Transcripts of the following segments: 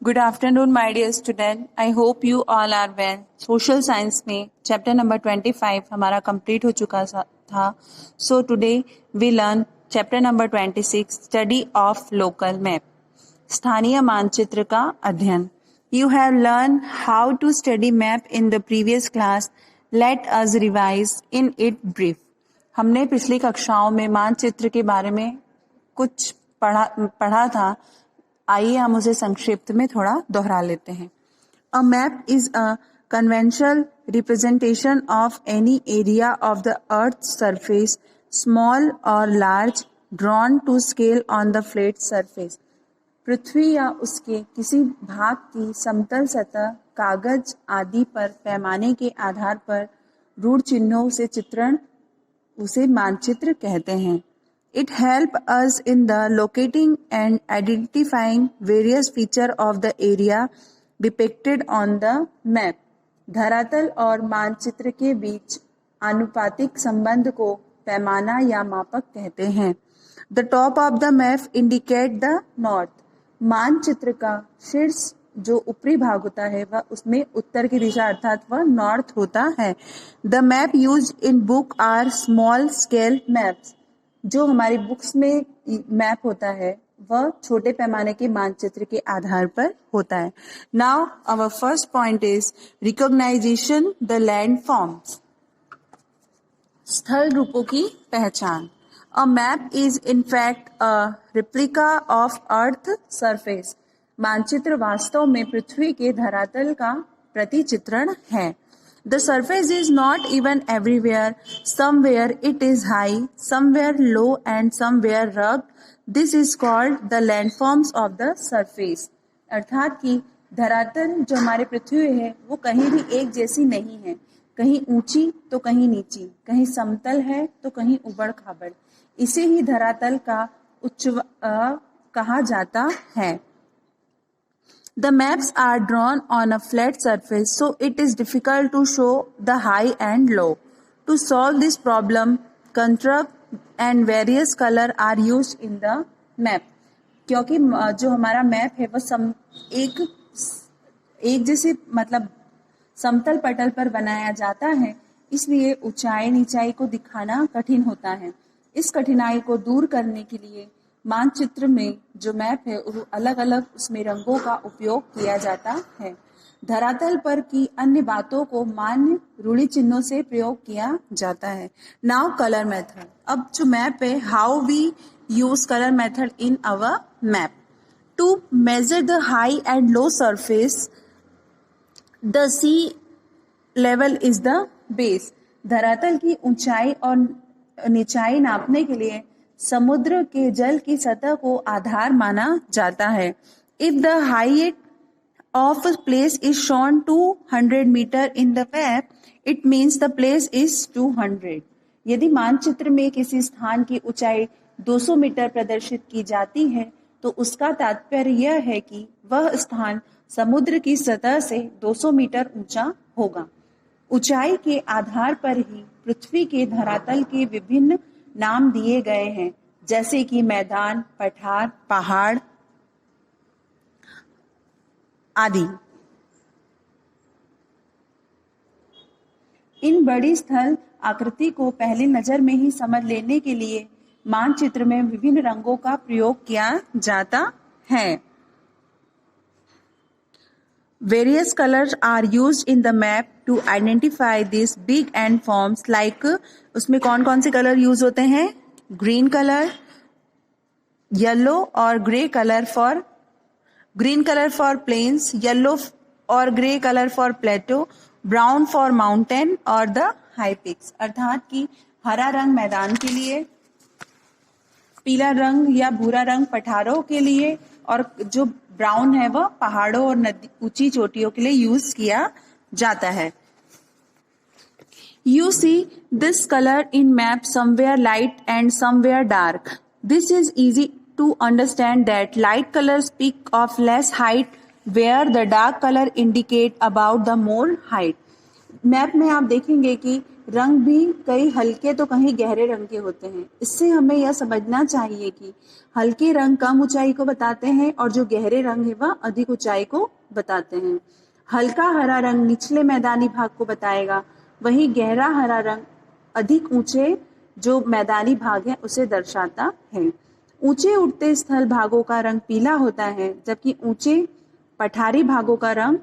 Good afternoon my dear student, I hope you all are well. Social science में chapter number 25 हमारा complete हो चुका था। So today we learn chapter number 26, study of local map, स्थानीय मानचित्र का अध्ययन। You have learn how to study map in the previous class. Let us revise in it brief. हमने पिछली कक्षाओं में मानचित्र के बारे में कुछ पढ़ा था। आइए हम उसे संक्षिप्त में थोड़ा दोहरा लेते हैं। A map is a conventional representation of any area of the earth surface, small और large, drawn to scale on the flat surface. पृथ्वी या उसके किसी भाग की समतल सतह, कागज आदि पर पैमाने के आधार पर रूढ़ चिन्हों से चित्रण, उसे मानचित्र कहते हैं। It helps us in the locating and identifying various features of the area depicted on the map. धरातल और मानचित्र के बीच आनुपातिक संबंध को पैमाना या मापक कहते हैं। The top of the map indicate the north. मानचित्र का शीर्ष जो ऊपरी भाग होता है वह उसमें उत्तर की दिशा अर्थात वह नॉर्थ होता है। The map used in book are small scale maps. जो हमारी बुक्स में मैप होता है वह छोटे पैमाने के मानचित्र के आधार पर होता है। Now our first point is recognisation the land forms, स्थल रूपों की पहचान। A map is in fact a replica of earth surface. मानचित्र वास्तव में पृथ्वी के धरातल का प्रतिचित्रण है। The surface is not even everywhere. Somewhere it is high, somewhere low and somewhere rugged. This is called the landforms of the surface. अर्थात कि धरातल जो हमारे पृथ्वी है वो कहीं भी एक जैसी नहीं है, कहीं ऊंची तो कहीं नीची, कहीं समतल है तो कहीं उबड़ खाबड़। इसे ही धरातल का उच्च कहा जाता है। The maps are drawn on a flat surface, so it is difficult to show the high and low. To solve this problem, contrast and various color are used in the map. क्योंकि जो हमारा map है वह एक जैसे मतलब समतल पटल पर बनाया जाता है, इसलिए ऊंचाई नीचाई को दिखाना कठिन होता है। इस कठिनाई को दूर करने के लिए मानचित्र में जो मैप है वो अलग अलग उसमें रंगों का उपयोग किया जाता है। धरातल पर की अन्य बातों को मान्य रूढ़ि चिन्हों से प्रयोग किया जाता है। Now colour method. अब जो मैप है, how we use colour method in our map to measure the high and low surface. The sea level is the base. धरातल की ऊंचाई और निचाई नापने के लिए समुद्र के जल की सतह को आधार माना जाता है। If the height of place is shown 200 metre in the map, it means the place is 200। यदि मानचित्र में किसी स्थान की ऊंचाई 200 मीटर प्रदर्शित की जाती है तो उसका तात्पर्य यह है कि वह स्थान समुद्र की सतह से 200 मीटर ऊंचा होगा। ऊंचाई के आधार पर ही पृथ्वी के धरातल के विभिन्न नाम दिए गए हैं, जैसे कि मैदान, पठार, पहाड़ आदि। इन बड़ी स्थल आकृति को पहली नजर में ही समझ लेने के लिए मानचित्र में विभिन्न रंगों का प्रयोग किया जाता है। Various colors are used in the map to identify these big end forms like उसमें कौन कौन से कलर यूज होते हैं? ग्रीन कलर, येलो और grey colour for green colour for plains, yellow और grey colour for plateau, brown for mountain और the high peaks. अर्थात कि हरा रंग मैदान के लिए, पीला रंग या भूरा रंग पठारों के लिए और जो ब्राउन है वह पहाड़ों और नदी ऊंची चोटियों के लिए यूज किया जाता है। You see this color in map, somewhere light and somewhere dark. This is easy to understand that light colors speak of less height, where the dark color indicate about the more height. Map में आप देखेंगे कि रंग भी कई हल्के तो कहीं गहरे रंग के होते हैं। इससे हमें यह समझना चाहिए कि हल्के रंग कम ऊंचाई को बताते हैं और जो गहरे रंग है वह अधिक ऊंचाई को बताते हैं। हल्का हरा रंग निचले मैदानी भाग को बताएगा, वहीं गहरा हरा रंग अधिक ऊंचे जो मैदानी भाग है उसे दर्शाता है। ऊंचे उठते स्थल भागों का रंग पीला होता है, जबकि ऊंचे पठारी भागों का रंग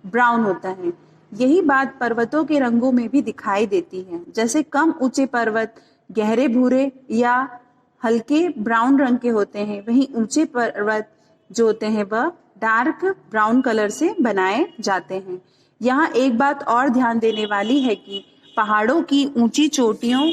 ब्राउन होता है। यही बात पर्वतों के रंगों में भी दिखाई देती है। जैसे कम ऊंचे पर्वत गहरे भूरे या हल्के ब्राउन रंग के होते हैं, वहीं ऊंचे पर्वत जो होते हैं वह डार्क ब्राउन कलर से बनाए जाते हैं। यहाँ एक बात और ध्यान देने वाली है कि पहाड़ों की ऊंची चोटियों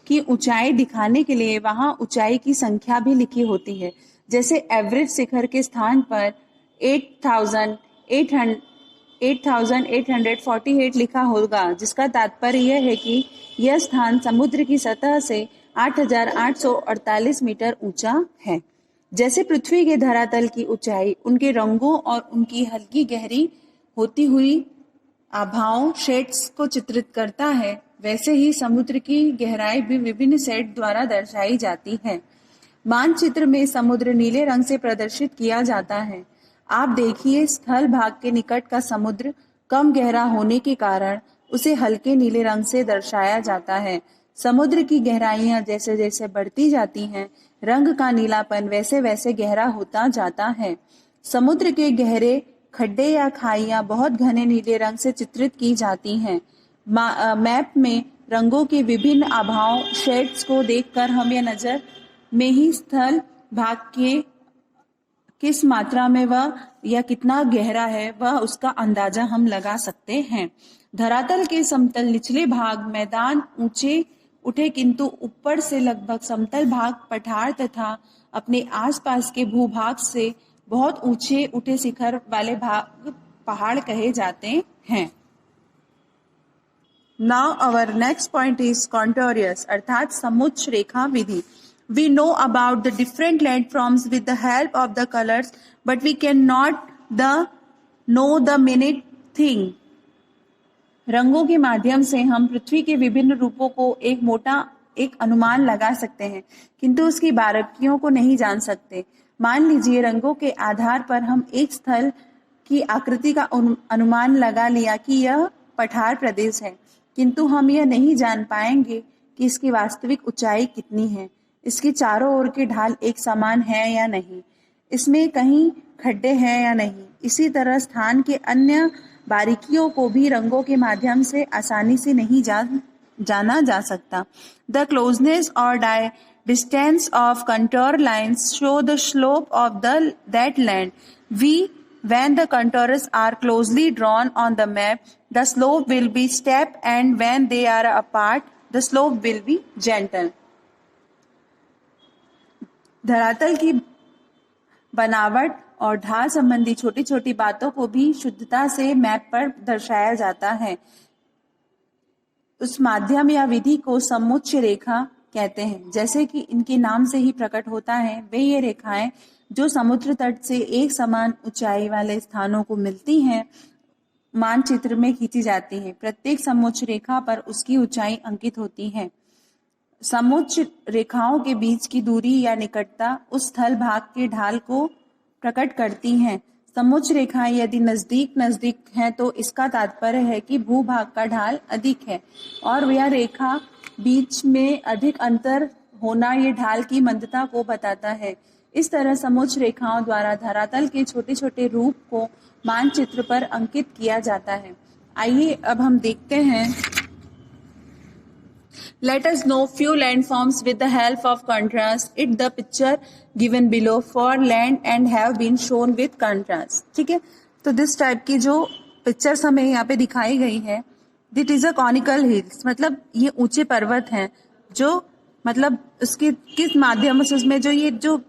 की ऊंचाई दिखाने के लिए वहां ऊंचाई की संख्या भी लिखी होती है। जैसे एवरेज शिखर के स्थान पर 8848 लिखा होगा, जिसका तात्पर्य यह है कि यह स्थान समुद्र की सतह से 8848 मीटर ऊंचा है। जैसे पृथ्वी के धरातल की ऊंचाई उनके रंगों और उनकी हल्की गहरी होती हुई आभाओं शेड्स को चित्रित करता है, वैसे ही समुद्र की गहराई भी विभिन्न शेड द्वारा दर्शाई जाती है। मानचित्र में समुद्र नीले रंग से प्रदर्शित किया जाता है। आप देखिए, स्थल भाग के निकट का समुद्र कम गहरा होने के कारण उसे हल्के नीले रंग से दर्शाया जाता है। समुद्र की गहराइयां जैसे जैसे बढ़ती जाती हैं, रंग का नीलापन वैसे वैसे गहरा होता जाता है। समुद्र के गहरे खड्डे या खाइयां बहुत घने नीले रंग से चित्रित की जाती हैं। मैप में रंगों के विभिन्न आभाओं शेड्स को देखकर हम यह नजर में ही स्थल भाग के किस मात्रा में वह या कितना गहरा है वह उसका अंदाजा हम लगा सकते हैं। धरातल के समतल निचले भाग मैदान ऊंचे उठे, किंतु ऊपर से लगभग समतल भाग पठार तथा अपने आसपास के भूभाग से बहुत ऊंचे उठे शिखर वाले भाग पहाड़ कहे जाते हैं। Now our next point is contours अर्थात समुच्च रेखा विधि। We know about the different landforms with the help of the colors, but we cannot know the minute thing. रंगों के माध्यम से हम पृथ्वी के विभिन्न रूपों को एक अनुमान लगा सकते हैं, किंतु उसकी बारीकियों को नहीं जान सकते। मान लीजिए रंगों के आधार पर हम एक स्थल की आकृति का अनुमान लगा लिया कि यह पठार प्रदेश है, किंतु हम यह नहीं जान पाएंगे कि इसकी वास्तविक ऊंचाई कितनी है, इसके चारों ओर के ढाल एक समान है या नहीं, इसमें कहीं खड्डे हैं या नहीं। इसी तरह स्थान के अन्य बारीकियों को भी रंगों के माध्यम से आसानी से नहीं जाना जा सकता। द क्लोजनेस और distance of contour lines show the slope of that land. When the contours are closely drawn on the map, the slope will be steep, and when they are apart, the slope will be gentle. धरातल की बनावट और ढाल संबंधी छोटी छोटी बातों को भी शुद्धता से मैप पर दर्शाया जाता है। उस माध्यम या विधि को समुच्च रेखा कहते हैं। जैसे कि इनके नाम से ही प्रकट होता है, वे ये रेखाएं जो समुद्र तट से एक समान ऊंचाई वाले स्थानों को मिलती हैं, मानचित्र में खींची जाती हैं। प्रत्येक समुच्च रेखा पर उसकी ऊंचाई अंकित होती है। समुच्च रेखाओं के बीच की दूरी या निकटता उस स्थल भाग के ढाल को प्रकट करती हैं। समुच्च रेखाएं यदि नजदीक हैं तो इसका तात्पर्य है कि भूभाग का ढाल अधिक है, और यह रेखा बीच में अधिक अंतर होना ये ढाल की मंदता को बताता है। इस तरह समुच्च रेखाओं द्वारा धरातल के छोटे छोटे रूप को मानचित्र पर अंकित किया जाता है। आइए अब हम देखते हैं। Let us know few landforms with the help of contrast. It the picture given below for land and have been shown with contrast. ठीक है, तो दिस टाइप की जो पिक्चर्स हमें यहाँ पे दिखाई गई है, that is a conical hills, मतलब ये ऊंचे पर्वत हैं जो मतलब उसके किस माध्यम से उसमें जो ये जो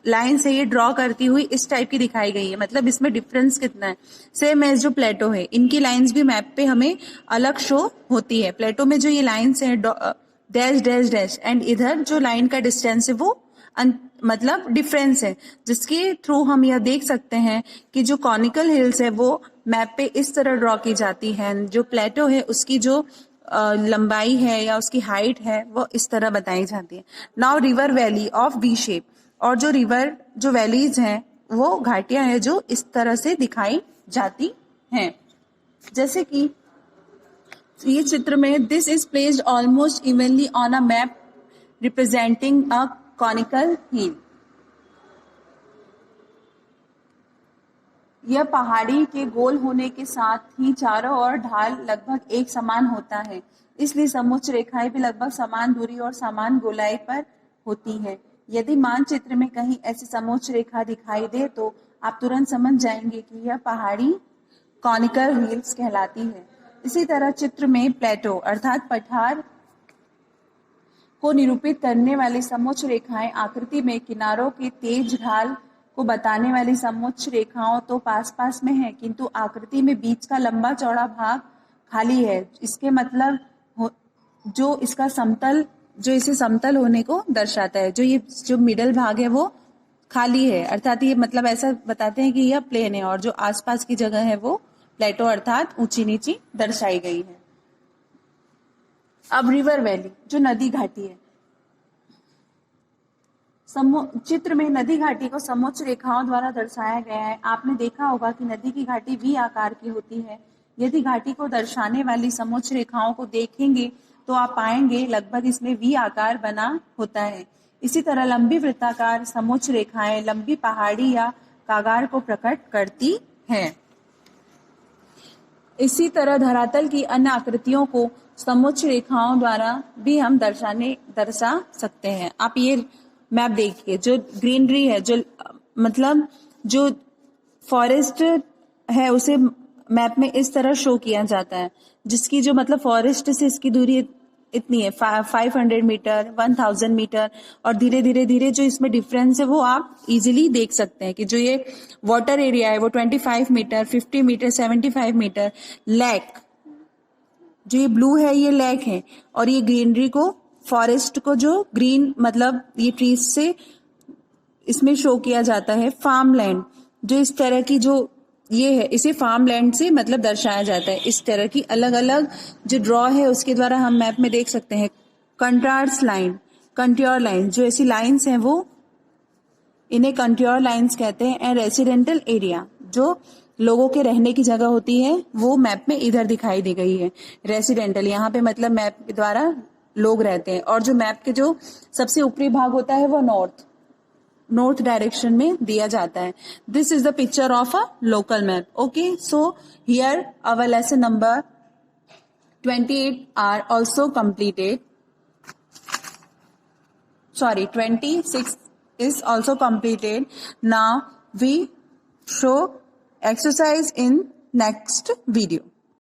लाइन से ये ड्रॉ करती हुई इस टाइप की दिखाई गई है। मतलब इसमें डिफरेंस कितना है। सेम एज जो प्लेटो है, इनकी लाइंस भी मैप पे हमें अलग शो होती है। प्लेटो में जो ये लाइंस है डैश डैश डैश, एंड इधर जो लाइन का डिस्टेंस है वो मतलब डिफरेंस है, जिसके थ्रू हम यह देख सकते हैं कि जो कॉनिकल हिल्स है वो मैप पे इस तरह ड्रॉ की जाती है, जो प्लेटो है उसकी जो लंबाई है या उसकी हाइट है वो इस तरह बताई जाती है। Now river valley of V shape, और जो रिवर जो वैलीज हैं वो घाटियां हैं जो इस तरह से दिखाई जाती हैं। जैसे कि ये चित्र में this is placed almost evenly on a map representing a conical hill. यह पहाड़ी के गोल होने के साथ ही चारों ओर ढाल लगभग एक समान होता है, इसलिए समोच्च रेखाएं भी लगभग समान दूरी और समान गोलाई पर होती है। यदि मानचित्र में कहीं ऐसी समोच्च रेखा दिखाई दे तो आप तुरंत समझ जाएंगे कि यह पहाड़ी कॉनिकल हिल्स कहलाती है। इसी तरह चित्र में प्लेटो अर्थात पठार को निरूपित करने वाली समोच्च रेखाएं आकृति में किनारों के तेज ढाल को बताने वाली समोच्च रेखाओं तो पास पास में है, किंतु आकृति में बीच का लंबा चौड़ा भाग खाली है। इसके मतलब जो इसका समतल, जो इसे समतल होने को दर्शाता है, जो मिडल भाग है वो खाली है, अर्थात ये मतलब ऐसा बताते हैं कि यह प्लेन है, और जो आसपास की जगह है वो प्लेटो अर्थात ऊंची नीची दर्शाई गई है। अब रिवर वैली जो नदी घाटी है, चित्र में नदी घाटी को समोच्च रेखाओं द्वारा दर्शाया गया है। आपने देखा होगा कि नदी की घाटी वी आकार की होती है। यदि घाटी को दर्शाने वाली समोच्च रेखाओं को देखेंगे तो आप पाएंगे लगभग इसमें वी आकार बना होता है। इसी तरह लंबी वृत्ताकार समोच्च रेखाएं लंबी पहाड़ी या कागार को प्रकट करती हैं। इसी तरह धरातल की अन्य आकृतियों को समोच्च रेखाओं द्वारा भी हम दर्शा सकते हैं। आप ये मैप देखिए, जो ग्रीनरी है, जो मतलब जो फॉरेस्ट है उसे मैप में इस तरह शो किया जाता है, जिसकी जो मतलब फॉरेस्ट से इसकी दूरी इतनी है 500 मीटर 1000 मीटर, और धीरे धीरे जो इसमें डिफरेंस है वो आप इजीली देख सकते हैं कि जो ये वाटर एरिया है वो 25 मीटर 50 मीटर 75 मीटर, लेक जो ये ब्लू है ये लेक है, और ये ग्रीनरी को फॉरेस्ट को जो ग्रीन मतलब ये ट्रीज से इसमें शो किया जाता है। फार्म लैंड जो इस तरह की जो ये है इसे फार्म लैंड से मतलब दर्शाया जाता है। इस तरह की अलग अलग जो ड्रॉ है उसके द्वारा हम मैप में देख सकते हैं। कंट्रास्ट लाइन, कंट्योर लाइन, जो ऐसी लाइंस हैं वो इन्हें कंट्योर लाइंस कहते हैं। एंड रेसिडेंटल एरिया जो लोगों के रहने की जगह होती है वो मैप में इधर दिखाई दी गई है। रेसिडेंटल यहाँ पे मतलब मैप के द्वारा लोग रहते हैं, और जो मैप के जो सबसे ऊपरी भाग होता है वो नॉर्थ डायरेक्शन में दिया जाता है। This is the picture of a local map. Okay, so here our lesson number 28 are also completed. Sorry, 26 is also completed. Now we show exercise in next video.